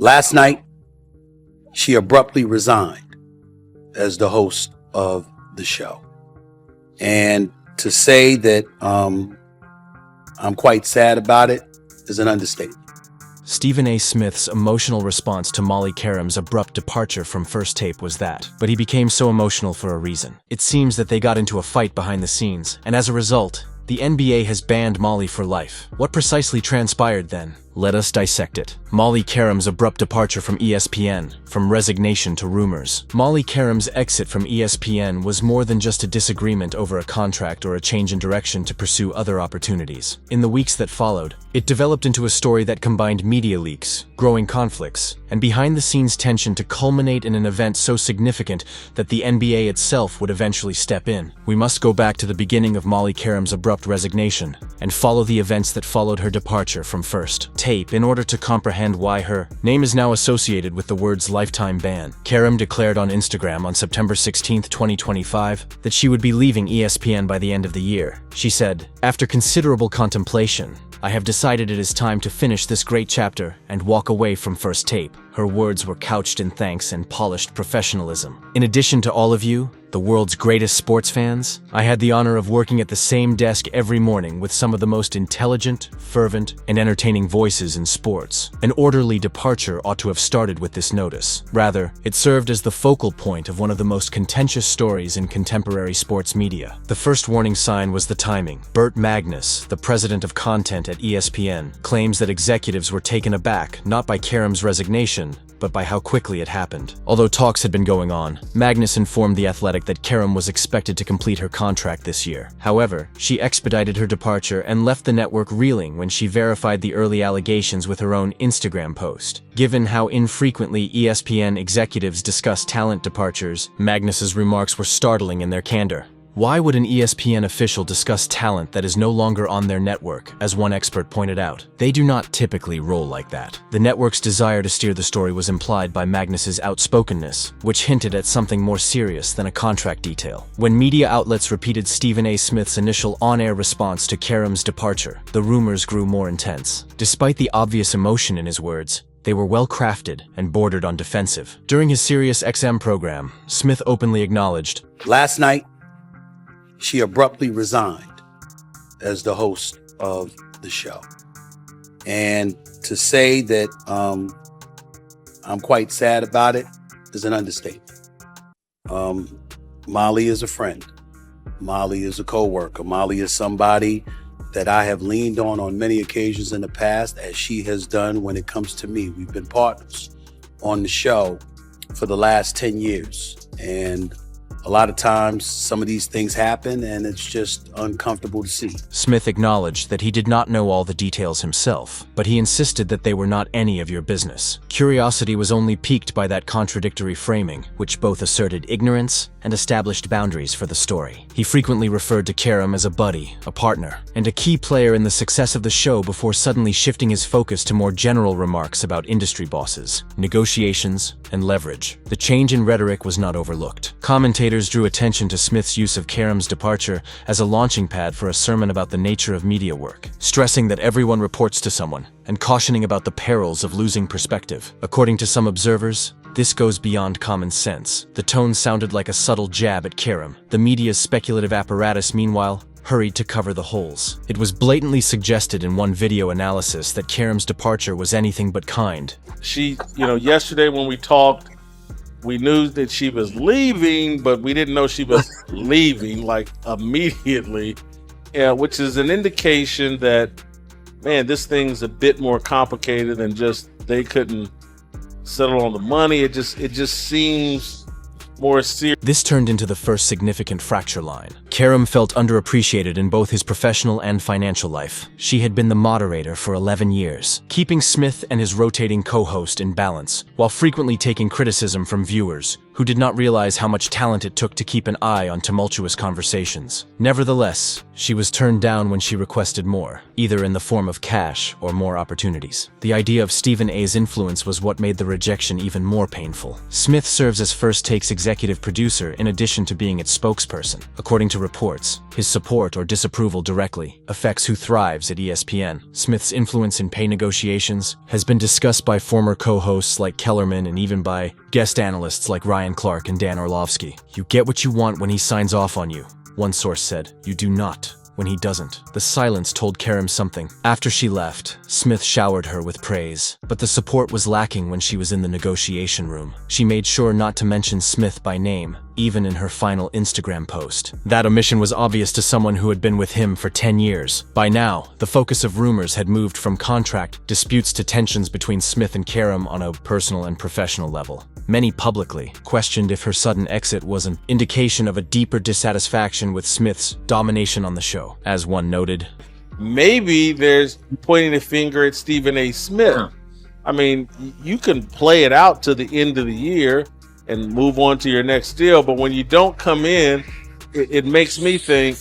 Last night, she abruptly resigned as the host of the show. And to say that I'm quite sad about it is an understatement. Stephen A. Smith's emotional response to Molly Qerim's abrupt departure from First Tape was that, but he became so emotional for a reason. It seems that they got into a fight behind the scenes, and as a result, the NBA has banned Molly for life. What precisely transpired then? Let us dissect it. Molly Qerim's abrupt departure from ESPN, from resignation to rumors. Molly Qerim's exit from ESPN was more than just a disagreement over a contract or a change in direction to pursue other opportunities. In the weeks that followed, it developed into a story that combined media leaks, growing conflicts, and behind-the-scenes tension to culminate in an event so significant that the NBA itself would eventually step in. We must go back to the beginning of Molly Qerim's abrupt resignation and follow the events that followed her departure from First Tape in order to comprehend why her name is now associated with the words lifetime ban. Qerim declared on Instagram on September 16, 2025, that she would be leaving ESPN by the end of the year. She said, "After considerable contemplation, I have decided it is time to finish this great chapter and walk away from First Tape." Her words were couched in thanks and polished professionalism. "In addition to all of you, the world's greatest sports fans, I had the honor of working at the same desk every morning with some of the most intelligent, fervent, and entertaining voices in sports. An orderly departure ought to have started with this notice. Rather, it served as the focal point of one of the most contentious stories in contemporary sports media. The first warning sign was the timing. Burt Magnus, the president of content at ESPN, claims that executives were taken aback not by Qerim's resignation, but by how quickly it happened. Although talks had been going on, Magnus informed The Athletic that Qerim was expected to complete her contract this year. However, she expedited her departure and left the network reeling when she verified the early allegations with her own Instagram post. Given how infrequently ESPN executives discuss talent departures, Magnus's remarks were startling in their candor. Why would an ESPN official discuss talent that is no longer on their network, as one expert pointed out? They do not typically roll like that. The network's desire to steer the story was implied by Magnus's outspokenness, which hinted at something more serious than a contract detail. When media outlets repeated Stephen A. Smith's initial on-air response to Qerim's departure, the rumors grew more intense. Despite the obvious emotion in his words, they were well-crafted and bordered on defensive. During his Sirius XM program, Smith openly acknowledged, "Last night, she abruptly resigned as the host of the show." And to say that I'm quite sad about it is an understatement. Molly is a friend. Molly is a co-worker. Molly is somebody that I have leaned on many occasions in the past, as she has done when it comes to me. We've been partners on the show for the last 10 years. And a lot of times, some of these things happen, and it's just uncomfortable to see. Smith acknowledged that he did not know all the details himself, but he insisted that they were not any of your business. Curiosity was only piqued by that contradictory framing, which both asserted ignorance and established boundaries for the story. He frequently referred to Qerim as a buddy, a partner, and a key player in the success of the show before suddenly shifting his focus to more general remarks about industry bosses, negotiations, and leverage. The change in rhetoric was not overlooked. Commentators drew attention to Smith's use of Qerim's departure as a launching pad for a sermon about the nature of media work, stressing that everyone reports to someone, and cautioning about the perils of losing perspective. According to some observers, this goes beyond common sense. The tone sounded like a subtle jab at Qerim. The media's speculative apparatus, meanwhile, hurried to cover the holes. It was blatantly suggested in one video analysis that Qerim's departure was anything but kind. Yesterday when we talked, we knew that she was leaving, but we didn't know she was leaving like immediately, which is an indication that, man, this thing's a bit more complicated than just they couldn't settle on the money. It just seems more serious. This turned into the first significant fracture line. Qerim felt underappreciated in both his professional and financial life. She had been the moderator for 11 years, keeping Smith and his rotating co-host in balance, while frequently taking criticism from viewers who did not realize how much talent it took to keep an eye on tumultuous conversations. Nevertheless, she was turned down when she requested more, either in the form of cash or more opportunities. The idea of Stephen A.'s influence was what made the rejection even more painful. Smith serves as First Take's executive producer in addition to being its spokesperson. According to reports, his support or disapproval directly affects who thrives at ESPN. Smith's influence in pay negotiations has been discussed by former co-hosts like Kellerman and even by guest analysts like Ryan Clark and Dan Orlovsky. You get what you want when he signs off on you, one source said. You do not when he doesn't. The silence told Qerim something. After she left, Smith showered her with praise, but the support was lacking when she was in the negotiation room. She made sure not to mention Smith by name, even in her final Instagram post. That omission was obvious to someone who had been with him for 10 years. By now, the focus of rumors had moved from contract disputes to tensions between Smith and Qerim on a personal and professional level. Many publicly questioned if her sudden exit was an indication of a deeper dissatisfaction with Smith's domination on the show. As one noted, maybe there's pointing a finger at Stephen A. Smith. I mean, you can play it out to the end of the year and move on to your next deal, but when you don't come in, it makes me think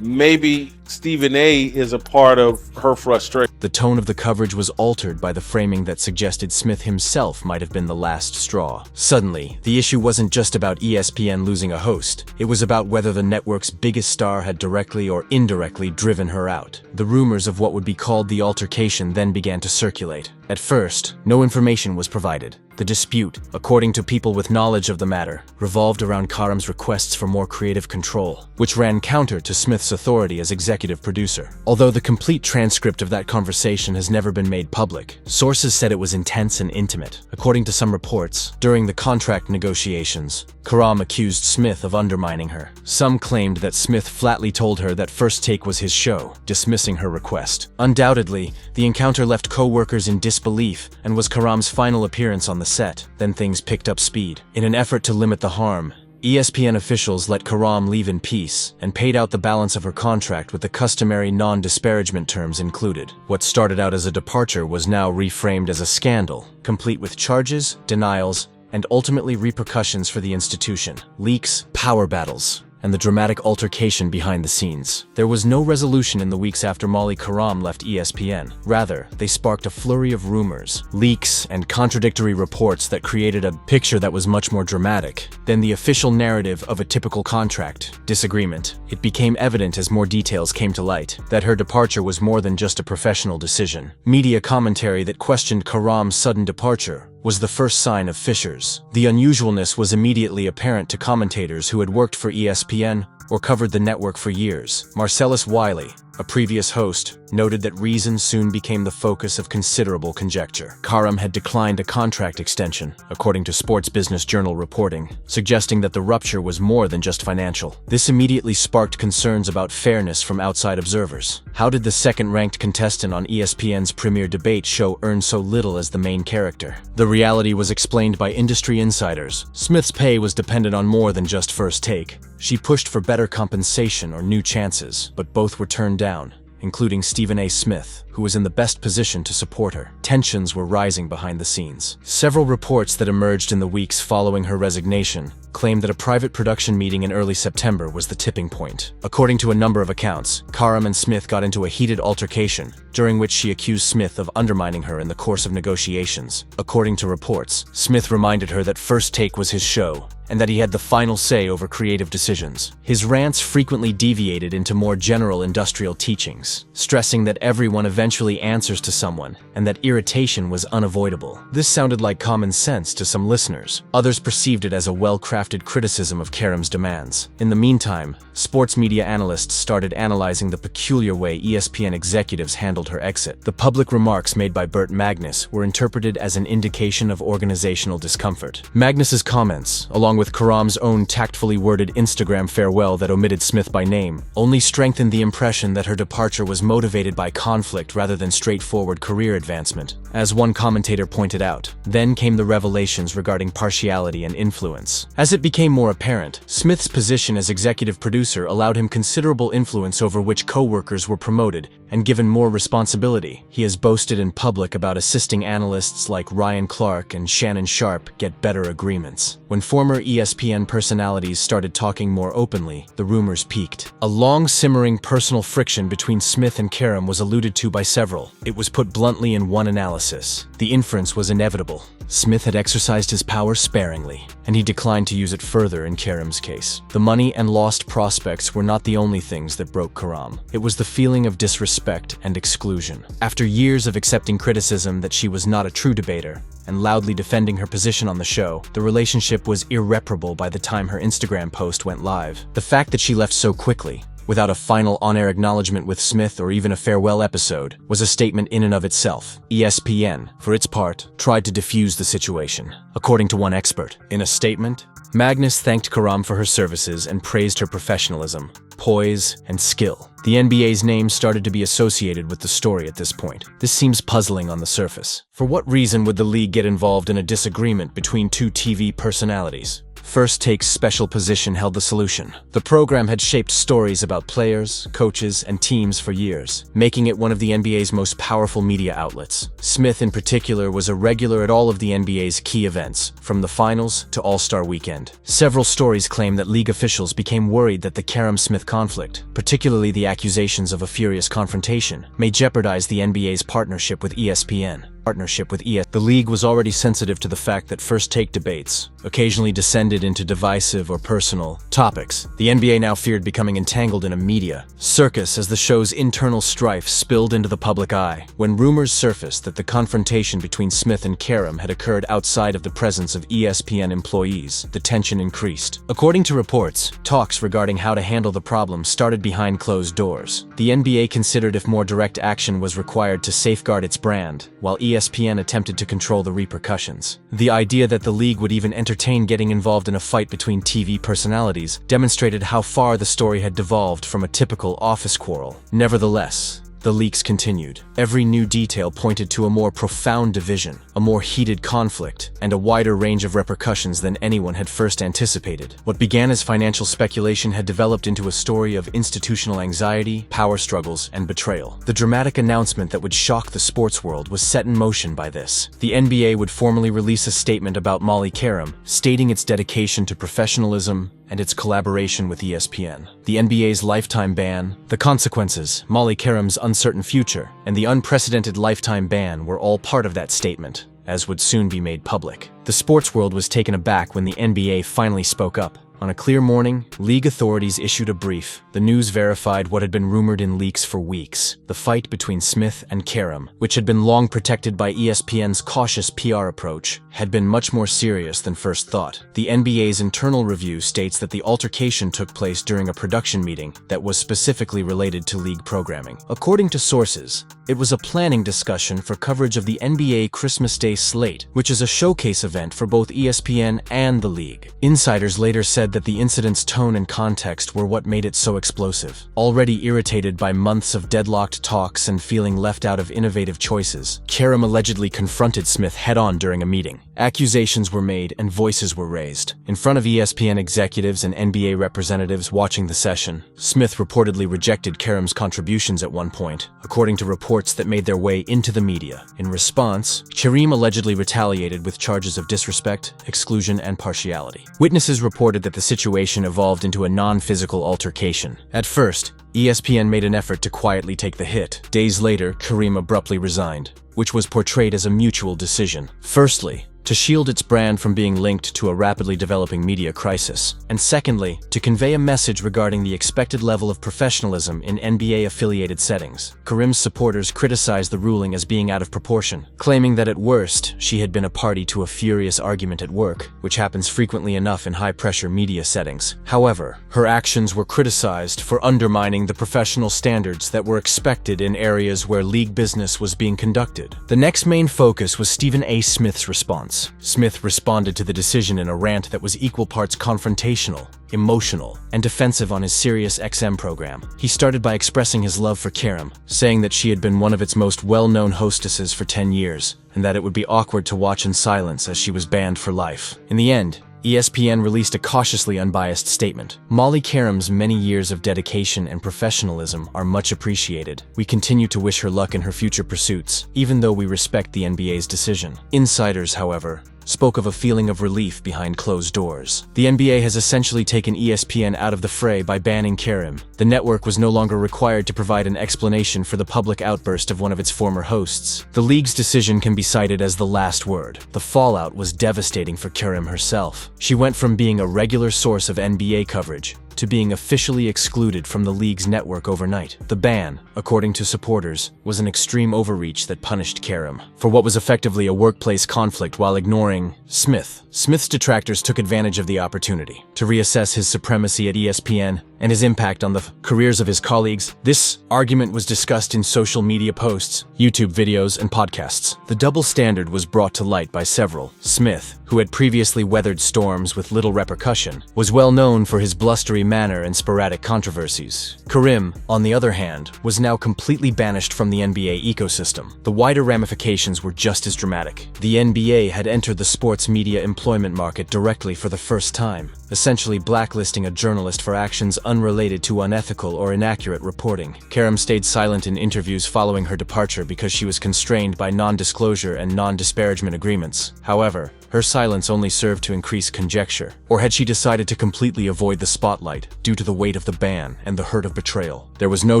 maybe Stephen A. is a part of her frustration. The tone of the coverage was altered by the framing that suggested Smith himself might have been the last straw. Suddenly, the issue wasn't just about ESPN losing a host. It was about whether the network's biggest star had directly or indirectly driven her out. The rumors of what would be called the altercation then began to circulate. At first, no information was provided. The dispute, according to people with knowledge of the matter, revolved around Qerim's requests for more creative control, which ran counter to Smith's authority as executive producer. Although the complete transcript of that conversation has never been made public, sources said it was intense and intimate. According to some reports, during the contract negotiations, Qerim accused Smith of undermining her. Some claimed that Smith flatly told her that First Take was his show, dismissing her request. Undoubtedly, the encounter left co-workers in disbelief and was Qerim's final appearance on the set. Then things picked up speed. In an effort to limit the harm, ESPN officials let Qerim leave in peace and paid out the balance of her contract with the customary non-disparagement terms included. What started out as a departure was now reframed as a scandal, complete with charges, denials, and ultimately repercussions for the institution. Leaks, power battles, and the dramatic altercation behind the scenes. There was no resolution in the weeks after Molly Qerim left ESPN. Rather, they sparked a flurry of rumors, leaks, and contradictory reports that created a picture that was much more dramatic than the official narrative of a typical contract disagreement. It became evident as more details came to light that her departure was more than just a professional decision. Media commentary that questioned Qerim's sudden departure was the first sign of fissures. The unusualness was immediately apparent to commentators who had worked for ESPN or covered the network for years. Marcellus Wiley, a previous host, noted that reason soon became the focus of considerable conjecture. Qerim had declined a contract extension, according to Sports Business Journal reporting, suggesting that the rupture was more than just financial. This immediately sparked concerns about fairness from outside observers. How did the second-ranked contestant on ESPN's premier debate show earn so little as the main character? The reality was explained by industry insiders. Smith's pay was dependent on more than just First Take. She pushed for better compensation or new chances, but both were turned down, including Stephen A. Smith, who was in the best position to support her. Tensions were rising behind the scenes. Several reports that emerged in the weeks following her resignation claimed that a private production meeting in early September was the tipping point. According to a number of accounts, Qerim and Smith got into a heated altercation, during which she accused Smith of undermining her in the course of negotiations. According to reports, Smith reminded her that First Take was his show, and that he had the final say over creative decisions. His rants frequently deviated into more general industrial teachings, stressing that everyone eventually answers to someone, and that irritation was unavoidable. This sounded like common sense to some listeners. Others perceived it as a well-crafted criticism of Qerim's demands. In the meantime, sports media analysts started analyzing the peculiar way ESPN executives handled her exit. The public remarks made by Burt Magnus were interpreted as an indication of organizational discomfort. Magnus's comments, along with Qerim's own tactfully worded Instagram farewell that omitted Smith by name, only strengthened the impression that her departure was motivated by conflict rather than straightforward career advancement. As one commentator pointed out, then came the revelations regarding partiality and influence. As it became more apparent, Smith's position as executive producer allowed him considerable influence over which co-workers were promoted and given more responsibility. He has boasted in public about assisting analysts like Ryan Clark and Shannon Sharp get better agreements. When former ESPN personalities started talking more openly, the rumors peaked. A long simmering personal friction between Smith and Qerim was alluded to by several. It was put bluntly in one analysis. The inference was inevitable. Smith had exercised his power sparingly, and he declined to use it further in Kerim's case. The money and lost prospects were not the only things that broke Qerim. It was the feeling of disrespect and exclusion. After years of accepting criticism that she was not a true debater, and loudly defending her position on the show, the relationship was irreparable by the time her Instagram post went live. The fact that she left so quickly, without a final on-air acknowledgement with Smith or even a farewell episode, was a statement in and of itself. ESPN, for its part, tried to defuse the situation. According to one expert, in a statement, Magnus thanked Qerim for her services and praised her professionalism, poise, and skill. The NBA's name started to be associated with the story at this point. This seems puzzling on the surface. For what reason would the league get involved in a disagreement between two TV personalities? First Take's special position held the solution. The program had shaped stories about players, coaches, and teams for years, making it one of the NBA's most powerful media outlets. Smith in particular was a regular at all of the NBA's key events, from the finals to All-Star Weekend. Several stories claim that league officials became worried that the Qerim-Smith conflict, particularly the accusations of a furious confrontation, may jeopardize the NBA's partnership with ESPN. The league was already sensitive to the fact that First Take debates occasionally descended into divisive or personal topics. The NBA now feared becoming entangled in a media circus as the show's internal strife spilled into the public eye. When rumors surfaced that the confrontation between Smith and Qerim had occurred outside of the presence of ESPN employees, the tension increased. According to reports, talks regarding how to handle the problem started behind closed doors. The NBA considered if more direct action was required to safeguard its brand, while ESPN attempted to control the repercussions. The idea that the league would even entertain getting involved in a fight between TV personalities demonstrated how far the story had devolved from a typical office quarrel. Nevertheless, the leaks continued. Every new detail pointed to a more profound division, a more heated conflict, and a wider range of repercussions than anyone had first anticipated. What began as financial speculation had developed into a story of institutional anxiety, power struggles, and betrayal. The dramatic announcement that would shock the sports world was set in motion by this. The NBA would formally release a statement about Molly Qerim, stating its dedication to professionalism and its collaboration with ESPN. The NBA's lifetime ban, the consequences, Molly Qerim's uncertain future, and the unprecedented lifetime ban were all part of that statement, as would soon be made public. The sports world was taken aback when the NBA finally spoke up. On a clear morning, league authorities issued a brief. The news verified what had been rumored in leaks for weeks: the fight between Smith and Qerim, which had been long protected by ESPN's cautious PR approach, had been much more serious than first thought. The NBA's internal review states that the altercation took place during a production meeting that was specifically related to league programming. According to sources, it was a planning discussion for coverage of the NBA Christmas Day slate, which is a showcase event for both ESPN and the league. Insiders later said that the incident's tone and context were what made it so explosive. Already irritated by months of deadlocked talks and feeling left out of innovative choices, Qerim allegedly confronted Smith head-on during a meeting. Accusations were made and voices were raised. In front of ESPN executives and NBA representatives watching the session, Smith reportedly rejected Qerim's contributions at one point, according to reports that made their way into the media. In response, Qerim allegedly retaliated with charges of disrespect, exclusion, and partiality. Witnesses reported that the situation evolved into a non-physical altercation. At first, ESPN made an effort to quietly take the hit. Days later, Qerim abruptly resigned, which was portrayed as a mutual decision. Firstly, to shield its brand from being linked to a rapidly developing media crisis, and secondly, to convey a message regarding the expected level of professionalism in NBA-affiliated settings. Qerim's supporters criticized the ruling as being out of proportion, claiming that at worst, she had been a party to a furious argument at work, which happens frequently enough in high-pressure media settings. However, her actions were criticized for undermining the professional standards that were expected in areas where league business was being conducted. The next main focus was Stephen A. Smith's response. Smith responded to the decision in a rant that was equal parts confrontational, emotional, and defensive on his Sirius XM program. He started by expressing his love for Qerim, saying that she had been one of its most well-known hostesses for 10 years, and that it would be awkward to watch in silence as she was banned for life. In the end, ESPN released a cautiously unbiased statement. Molly Qerim's many years of dedication and professionalism are much appreciated. We continue to wish her luck in her future pursuits, even though we respect the NBA's decision. Insiders, however, spoke of a feeling of relief behind closed doors. The NBA has essentially taken ESPN out of the fray by banning Qerim. The network was no longer required to provide an explanation for the public outburst of one of its former hosts. The league's decision can be cited as the last word. The fallout was devastating for Qerim herself. She went from being a regular source of NBA coverage to being officially excluded from the league's network overnight. The ban, according to supporters, was an extreme overreach that punished Qerim for what was effectively a workplace conflict while ignoring Smith. Smith's detractors took advantage of the opportunity to reassess his supremacy at ESPN and his impact on the careers of his colleagues. This argument was discussed in social media posts, YouTube videos, and podcasts. The double standard was brought to light by several. Smith, who had previously weathered storms with little repercussion, was well known for his blustery manner and sporadic controversies. Qerim, on the other hand, was now completely banished from the NBA ecosystem. The wider ramifications were just as dramatic. The NBA had entered the sports media employment market directly for the first time, essentially blacklisting a journalist for actions unrelated to unethical or inaccurate reporting. Qerim stayed silent in interviews following her departure because she was constrained by non-disclosure and non-disparagement agreements. However, her silence only served to increase conjecture. Or had she decided to completely avoid the spotlight due to the weight of the ban and the hurt of betrayal? There was no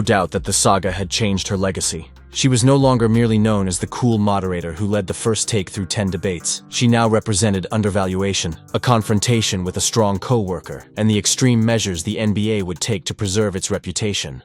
doubt that the saga had changed her legacy. She was no longer merely known as the cool moderator who led the first take through 10 debates. She now represented undervaluation, a confrontation with a strong co-worker, and the extreme measures the NBA would take to preserve its reputation.